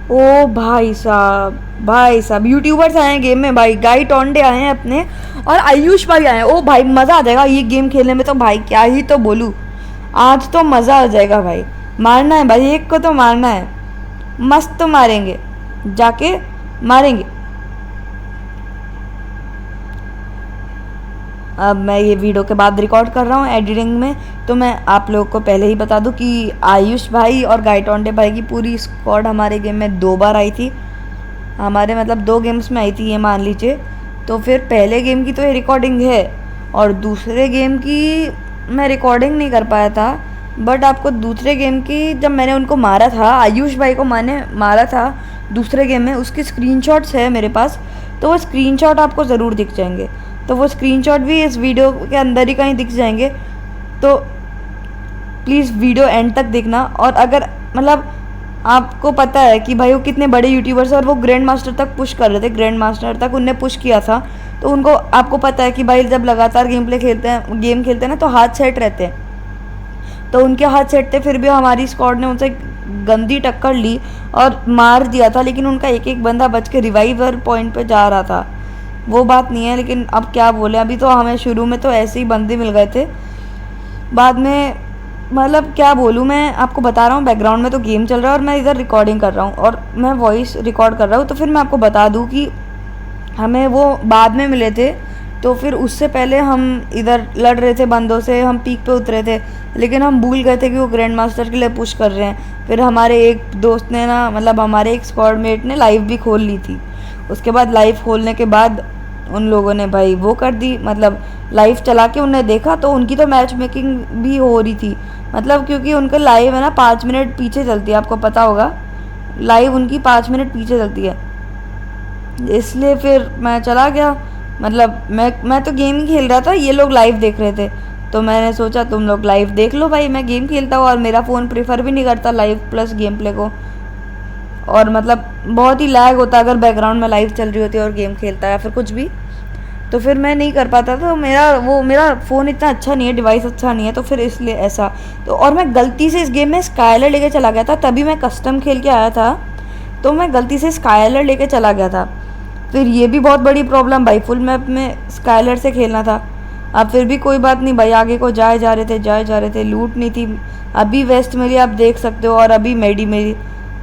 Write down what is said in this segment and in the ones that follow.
ओ भाई साहब यूट्यूबर्स आए हैं गेम में भाई, गाई टोंडे आए हैं अपने, और आयुष भाई आए हैं। ओ भाई मज़ा आ जाएगा ये गेम खेलने में तो भाई, क्या ही तो बोलूँ। आज तो मज़ा आ जाएगा भाई। मारना है भाई, एक को तो मारना है। मस्त मारेंगे, जाके मारेंगे। अब मैं ये वीडियो के बाद रिकॉर्ड कर रहा हूँ एडिटिंग में, तो मैं आप लोगों को पहले ही बता दूँ कि आयुष भाई और गाइटोंडे भाई की पूरी स्क्वाड हमारे गेम में 2 बार आई थी। हमारे मतलब 2 गेम्स में आई थी ये मान लीजिए। तो फिर पहले गेम की तो ये रिकॉर्डिंग है, और दूसरे गेम की मैं रिकॉर्डिंग नहीं कर पाया था। बट आपको दूसरे गेम की, जब मैंने उनको मारा था, आयुष भाई को मैंने मारा था दूसरे गेम में, उसकी स्क्रीनशॉट्स है मेरे पास। तो वो स्क्रीनशॉट आपको ज़रूर दिख जाएंगे। तो वो स्क्रीनशॉट भी इस वीडियो के अंदर ही कहीं दिख जाएंगे। तो प्लीज़ वीडियो एंड तक देखना। और अगर मतलब आपको पता है कि भाई वो कितने बड़े यूट्यूबर्स हैं और वो ग्रैंड मास्टर तक पुश कर रहे थे, ग्रैंड मास्टर तक उनने पुश किया था, तो उनको आपको पता है कि भाई जब लगातार गेम खेलते हैं ना, तो हाथ सेट रहते हैं। तो उनके हाथ सेट थे, फिर भी हमारी स्क्वाड ने उनसे गंदी टक्कर ली और मार दिया था। लेकिन उनका एक एक बंदा बच के रिवाइवर पॉइंट पे जा रहा था। वो बात नहीं है, लेकिन अब क्या बोले, अभी तो हमें शुरू में तो ऐसे ही बंदे मिल गए थे। बाद में मतलब क्या बोलूँ, मैं आपको बता रहा हूँ बैकग्राउंड में तो गेम चल रहा है और मैं इधर रिकॉर्डिंग कर रहा हूँ और मैं वॉइस रिकॉर्ड कर रहा हूँ। तो फिर मैं आपको बता दूँ कि हमें वो बाद में मिले थे। तो फिर उससे पहले हम इधर लड़ रहे थे बंदों से, हम पीक पे उतरे थे, लेकिन हम भूल गए थे कि वो ग्रैंड मास्टर के लिए पुश कर रहे हैं। फिर हमारे एक दोस्त ने ना, मतलब हमारे एक स्क्वाड मेट ने लाइव भी खोल ली थी। उसके बाद लाइव खोलने के बाद उन लोगों ने भाई वो कर दी, मतलब लाइव चला के उन्हें देखा, तो उनकी तो मैच मेकिंग भी हो रही थी। मतलब क्योंकि उनका लाइव है ना 5 मिनट पीछे चलती है, आपको पता होगा लाइव उनकी 5 मिनट पीछे चलती है। इसलिए फिर मैं चला गया, मतलब मैं तो गेम ही खेल रहा था, ये लोग लाइव देख रहे थे। तो मैंने सोचा तुम लोग लाइव देख लो भाई, मैं गेम खेलता हूँ, और मेरा फ़ोन प्रेफर भी नहीं करता लाइव प्लस गेम प्ले को। और मतलब बहुत ही लैग होता अगर बैकग्राउंड में लाइव चल रही होती है और गेम खेलता है या फिर कुछ भी, तो फिर मैं नहीं कर पाता। तो मेरा फ़ोन इतना अच्छा नहीं है, डिवाइस अच्छा नहीं है, तो फिर इसलिए ऐसा। तो और मैं गलती से इस गेम में स्काइलर लेके चला गया था, तभी मैं कस्टम खेल के आया था, तो मैं गलती से स्काइलर लेके चला गया था। फिर ये भी बहुत बड़ी प्रॉब्लम भाई, फुल मैप में स्काइलर से खेलना था। अब फिर भी कोई बात नहीं भाई, आगे को जाए जा रहे थे, लूट नहीं थी। अभी वेस्ट मेरी आप देख सकते हो, और अभी मेडी मेरी,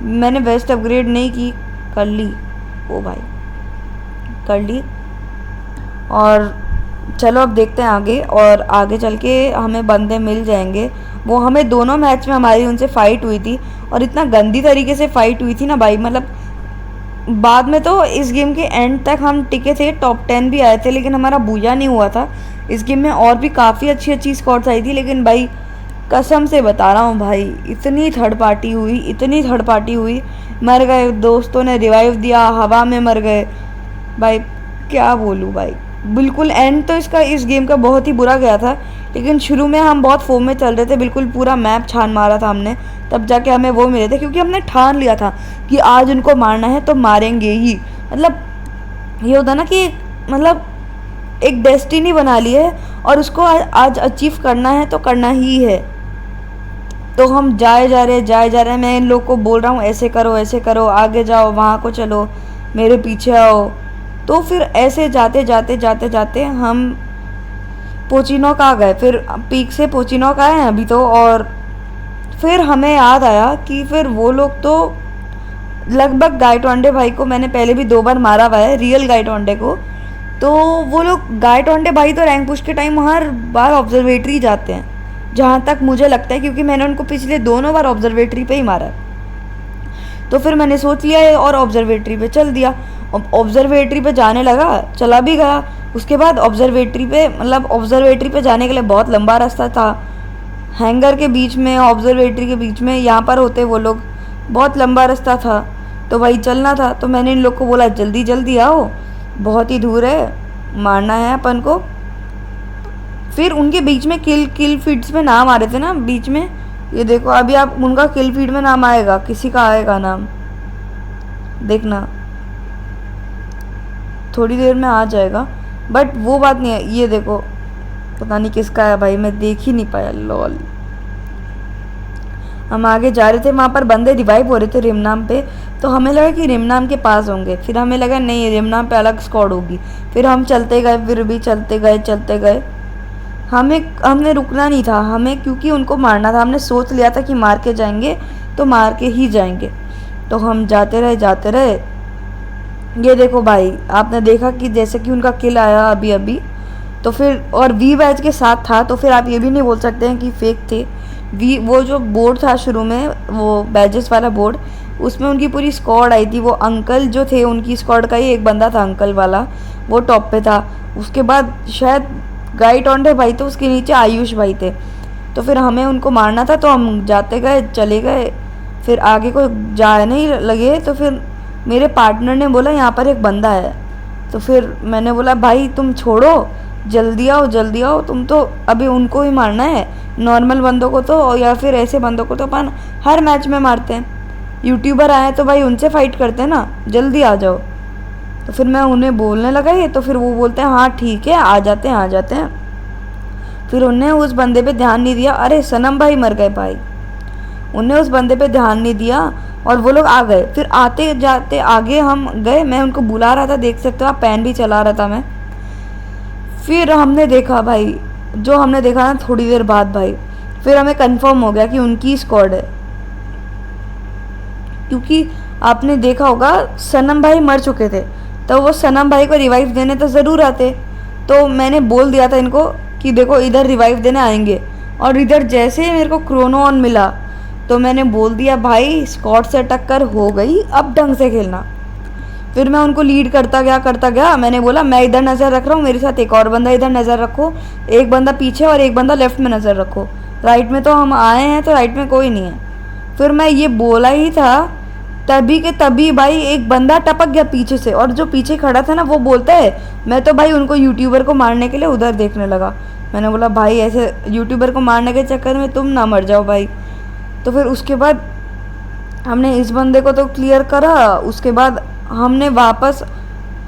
मैंने वेस्ट अपग्रेड नहीं की, कर ली। ओ भाई कर ली। और चलो अब देखते हैं आगे, और आगे चल के हमें बंदे मिल जाएंगे। वो हमें दोनों मैच में हमारी उनसे फ़ाइट हुई थी, और इतना गंदी तरीके से फ़ाइट हुई थी ना भाई, मतलब बाद में तो इस गेम के एंड तक हम टिके थे, टॉप 10 भी आए थे, लेकिन हमारा बूया नहीं हुआ था। इस गेम में और भी काफ़ी अच्छी अच्छी स्क्वाड्स आई थी, लेकिन भाई कसम से बता रहा हूँ भाई, इतनी थर्ड पार्टी हुई, इतनी थर्ड पार्टी हुई, मर गए, दोस्तों ने रिवाइव दिया, हवा में मर गए भाई। क्या बोलूँ भाई, बिल्कुल एंड तो इसका, इस गेम का बहुत ही बुरा गया था। लेकिन शुरू में हम बहुत फोम में चल रहे थे, बिल्कुल पूरा मैप छान मारा था हमने, तब जाके हमें वो मिले थे, क्योंकि हमने ठान लिया था कि आज उनको मारना है तो मारेंगे ही। मतलब ये होता ना कि मतलब एक डेस्टिनी बना ली है, और उसको आज अचीव करना है तो करना ही है। तो हम जाए जा रहे हैं, मैं इन लोग को बोल रहा हूँ ऐसे करो, आगे जाओ, वहाँ को चलो, मेरे पीछे आओ। तो फिर ऐसे जाते हम पोचिनोक आ गए, फिर पीक से पोचिनोक आए हैं अभी तो। और फिर हमें याद आया कि फिर वो लोग तो लगभग गाइटोंडे भाई को मैंने पहले भी 2 बार मारा हुआ है, रियल गाइटोंडे को। तो वो लोग गाइटोंडे भाई तो रैंक पुश के टाइम हर बार ऑब्जर्वेटरी जाते हैं, जहाँ तक मुझे लगता है, क्योंकि मैंने उनको पिछले दोनों बार ऑब्जर्वेटरी पे ही मारा है। तो फिर मैंने सोच लिया और ऑब्जर्वेटरी पे चल दिया। ऑब्जर्वेटरी पे जाने लगा, चला भी गया। उसके बाद ऑब्जर्वेटरी पे, मतलब ऑब्जर्वेटरी पे जाने के लिए बहुत लंबा रास्ता था, हैंगर के बीच में, ऑब्जर्वेटरी के बीच में, यहाँ पर होते वो लोग, बहुत लंबा रास्ता था। तो भाई चलना था, तो मैंने इन लोग को बोला जल्दी जल्दी आओ, बहुत ही दूर है, मारना है अपन को। फिर उनके बीच में किल फीड्स में नाम आ रहे थे ना बीच में, ये देखो अभी आप उनका किल फीड में नाम आएगा, किसी का आएगा नाम, देखना थोड़ी देर में आ जाएगा। बट वो बात नहीं है, ये देखो पता नहीं किसका है भाई, मैं देख ही नहीं पाया, लॉल। हम आगे जा रहे थे, वहाँ पर बंदे रिवाइव हो रहे थे रिमनाम पे, तो हमें लगा कि रिमनाम के पास होंगे, फिर हमें लगा नहीं रिमनाम पे अलग स्क्वाड होगी। फिर हम चलते गए, फिर भी चलते गए। हमने रुकना नहीं था हमें, क्योंकि उनको मारना था। हमने सोच लिया था कि मार के जाएंगे तो मार के ही जाएंगे। तो हम जाते रहे। ये देखो भाई, आपने देखा कि जैसे कि उनका किल आया अभी, तो फिर और वी बैच के साथ था, तो फिर आप ये भी नहीं बोल सकते हैं कि फेक थे। वो जो बोर्ड था शुरू में, वो बैजेस वाला बोर्ड, उसमें उनकी पूरी स्क्वाड आई थी। वो अंकल जो थे उनकी स्क्वाड का ही एक बंदा था, अंकल वाला, वो टॉप पे था। उसके बाद शायद गाई टोंडे भाई, तो उसके नीचे आयुष भाई थे। तो फिर हमें उनको मारना था, तो हम जाते गए, चले गए। फिर आगे कोई जा नहीं लगे, तो फिर मेरे पार्टनर ने बोला यहाँ पर एक बंदा है। तो फिर मैंने बोला भाई तुम छोड़ो, जल्दी आओ, तुम तो अभी उनको ही मारना है। नॉर्मल बंदों को तो, या फिर ऐसे बंदों को तो अपन हर मैच में मारते हैं। यूट्यूबर आए तो भाई उनसे फाइट करते हैं ना, जल्दी आ जाओ। तो फिर मैं उन्हें बोलने लगा ये, तो फिर वो बोलते हैं हाँ ठीक है आ जाते हैं। फिर उन्हें उस बंदे पे ध्यान नहीं दिया। अरे सनम भाई मर गए भाई। उन्हें उस बंदे पे ध्यान नहीं दिया और वो लोग आ गए। फिर आते जाते आगे हम गए, मैं उनको बुला रहा था, देख सकते हो आप, पैन भी चला रहा था मैं। फिर हमने देखा भाई, जो हमने देखा ना थोड़ी देर बाद भाई, फिर हमें कंफर्म हो गया कि उनकी स्क्वाड है। क्योंकि आपने देखा होगा सनम भाई मर चुके थे, तो वो सनम भाई को रिवाइव देने तो ज़रूर आते। तो मैंने बोल दिया था इनको कि देखो इधर रिवाइव देने आएंगे। और इधर जैसे ही मेरे को क्रोनो ऑन मिला, तो मैंने बोल दिया भाई स्क्वाड से टक्कर हो गई, अब ढंग से खेलना। फिर मैं उनको लीड करता गया। मैंने बोला मैं इधर नज़र रख रहा हूँ, मेरे साथ एक और बंदा इधर नज़र रखो, एक बंदा पीछे और एक बंदा लेफ्ट में नज़र रखो। राइट में तो हम आए हैं, तो राइट में कोई नहीं है। फिर मैं ये बोला ही था, तभी के तभी भाई एक बंदा टपक गया पीछे से, और जो पीछे खड़ा था ना वो बोलता है मैं तो भाई उनको यूट्यूबर को मारने के लिए उधर देखने लगा। मैंने बोला भाई ऐसे यूट्यूबर को मारने के चक्कर में तुम ना मर जाओ भाई। तो फिर उसके बाद हमने इस बंदे को तो क्लियर करा। उसके बाद हमने वापस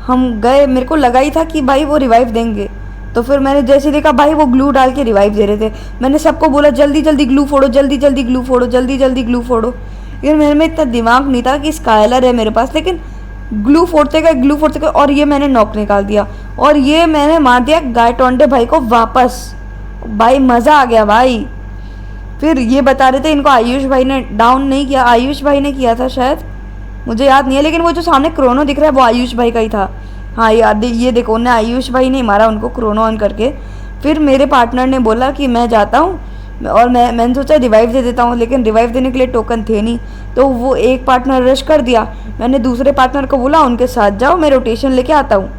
हम गए, मेरे को लगा ही था कि भाई वो रिवाइव देंगे। तो फिर मैंने जैसे देखा भाई वो ग्लू डाल के रिवाइव दे रहे थे। मैंने सबको बोला जल्दी जल्दी ग्लू फोड़ो, जल्दी जल्दी ग्लू फोड़ो, जल्दी जल्दी ग्लू फोड़ो। यार मेरे में इतना दिमाग नहीं था कि स्काइलर है मेरे पास, लेकिन ग्लू फोड़ते गए और ये मैंने नॉक निकाल दिया। और ये मैंने मार दिया गाय टोंडे भाई को वापस। भाई मज़ा आ गया भाई। फिर ये बता रहे थे इनको आयुष भाई ने डाउन नहीं किया, आयुष भाई ने किया था शायद, मुझे याद नहीं है। लेकिन वो जो सामने क्रोनो दिख रहा है वो आयुष भाई का ही था। हाँ याद, ये देखो उन्हें आयुष भाई ने मारा उनको क्रोनो ऑन करके। फिर मेरे पार्टनर ने बोला कि मैं जाता हूँ, और मैंने सोचा रिवाइव दे देता हूँ, लेकिन रिवाइव देने के लिए टोकन थे नहीं। तो वो एक पार्टनर रश कर दिया। मैंने दूसरे पार्टनर को बोला उनके साथ जाओ, मैं रोटेशन लेके आता हूँ।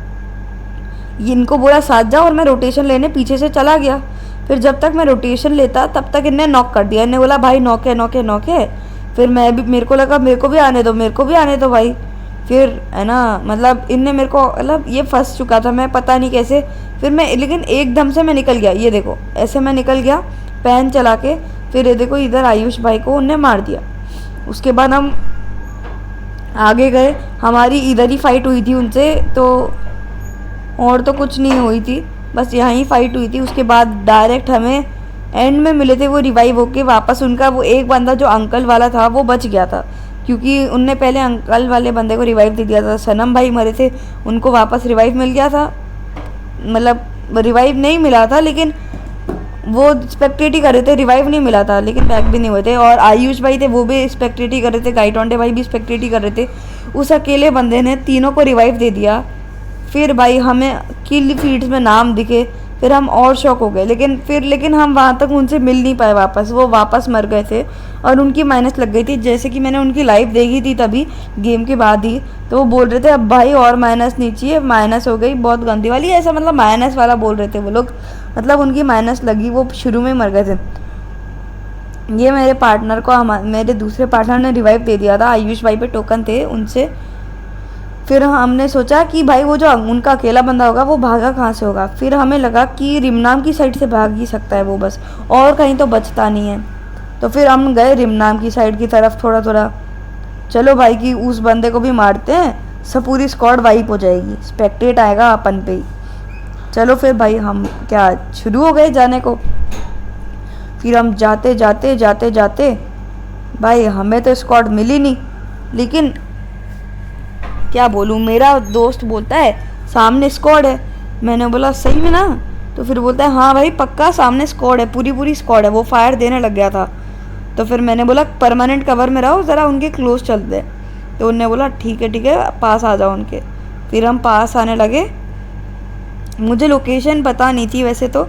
इनको बोला साथ जाओ और मैं रोटेशन लेने पीछे से चला गया। फिर जब तक मैं रोटेशन लेता तब तक इन्हें नॉक कर दिया। इन्हें बोला भाई नॉक है। फिर मैं भी, मेरे को लगा मेरे को भी आने दो भाई। फिर है ना, मतलब इनने मेरे को, मतलब ये फंस चुका था मैं पता नहीं कैसे। फिर मैं, लेकिन एकदम से मैं निकल गया, ये देखो ऐसे मैं निकल गया पैन चला के। फिर ये देखो इधर आयुष भाई को उनने मार दिया। उसके बाद हम आगे गए, हमारी इधर ही फाइट हुई थी उनसे, तो और तो कुछ नहीं हुई थी, बस यहाँ ही फाइट हुई थी। उसके बाद डायरेक्ट हमें एंड में मिले थे वो रिवाइव होके वापस। उनका वो एक बंदा जो अंकल वाला था वो बच गया था, क्योंकि उनने पहले अंकल वाले बंदे को रिवाइव दे दिया था। सनम भाई मरे थे, उनको वापस रिवाइव मिल गया था। मतलब रिवाइव नहीं मिला था, लेकिन वो स्पेक्टेट ही कर रहे थे, रिवाइव नहीं मिला था, लेकिन बैक भी नहीं हुए थे। और आयुष भाई थे वो भी स्पेक्टेट ही कर रहे थे, गाई टोंडे भाई भी स्पेक्टेट ही कर रहे थे। उस अकेले बंदे ने तीनों को रिवाइव दे दिया। फिर भाई हमें किल फीड्स में नाम दिखे, फिर हम और शॉक हो गए। लेकिन हम वहाँ तक उनसे मिल नहीं पाए वापस, वो वापस मर गए थे और उनकी माइनस लग गई थी। जैसे कि मैंने उनकी लाइव देखी थी तभी गेम के बाद ही, तो वो बोल रहे थे अब भाई और माइनस नहीं चाहिए, माइनस हो गई बहुत गंदी वाली, ऐसा मतलब माइनस वाला बोल रहे थे वो लोग, मतलब उनकी माइनस लगी, वो शुरू में मर गए थे। ये मेरे पार्टनर को मेरे दूसरे पार्टनर ने रिवाइव दे दिया था, आयुष भाई पे टोकन थे उनसे। फिर हमने सोचा कि भाई वो जो उनका अकेला बंदा होगा वो भागा कहाँ से होगा। फिर हमें लगा कि रिमनाम की साइड से भाग ही सकता है वो बस, और कहीं तो बचता नहीं है। तो फिर हम गए रिमनाम की साइड की तरफ थोड़ा। चलो भाई कि उस बंदे को भी मारते हैं, सब पूरी स्क्वाड वाइप हो जाएगी, स्पेक्टेट आएगा अपन पे ही। चलो फिर भाई हम क्या शुरू हो गए जाने को। फिर हम जाते भाई हमें तो स्क्वाड मिली नहीं, लेकिन क्या बोलूँ, मेरा दोस्त बोलता है सामने स्क्वाड है। मैंने बोला सही में ना? तो फिर बोलता है हाँ भाई पक्का सामने स्क्वाड है, पूरी पूरी स्क्वाड है। वो फायर देने लग गया था। तो फिर मैंने बोला परमानेंट कवर में रहो, ज़रा उनके क्लोज चलते। तो उनने बोला ठीक है पास आ जाओ उनके। फिर हम पास आने लगे। मुझे लोकेशन पता नहीं थी वैसे तो,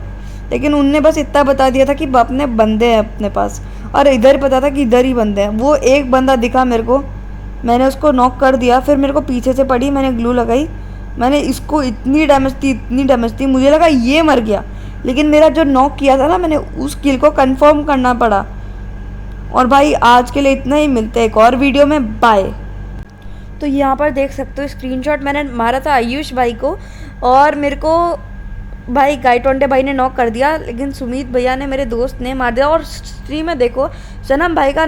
लेकिन उनने बस इतना बता दिया था कि अपने बंदे हैं अपने पास, और इधर पता था कि इधर ही बंदे हैं। वो एक बंदा दिखा मेरे को, मैंने उसको नॉक कर दिया। फिर मेरे को पीछे से पड़ी, मैंने ग्लू लगाई, मैंने इसको इतनी डैमेज दी, मुझे लगा ये मर गया। लेकिन मेरा जो नॉक किया था ना, मैंने उस किल को कंफर्म करना पड़ा। और भाई आज के लिए इतना ही, मिलते हैं एक और वीडियो में, बाय। तो यहाँ पर देख सकते हो स्क्रीनशॉट मैंने मारा था आयुष भाई को, और मेरे को भाई गाइटोंडे भाई ने नॉक कर दिया, लेकिन सुमित भैया ने, मेरे दोस्त ने मार दिया। और स्ट्रीम में देखो सनम भाई का